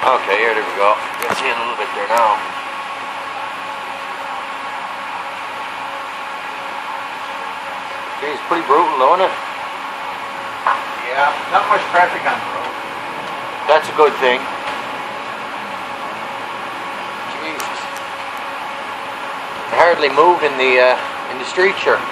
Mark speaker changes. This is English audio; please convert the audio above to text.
Speaker 1: Okay, here we go. You can see a little bit there now. It's pretty brutal, though, isn't it?
Speaker 2: Yeah, not much traffic on the road.
Speaker 1: That's a good thing. Jesus. I hardly move in the street, sure.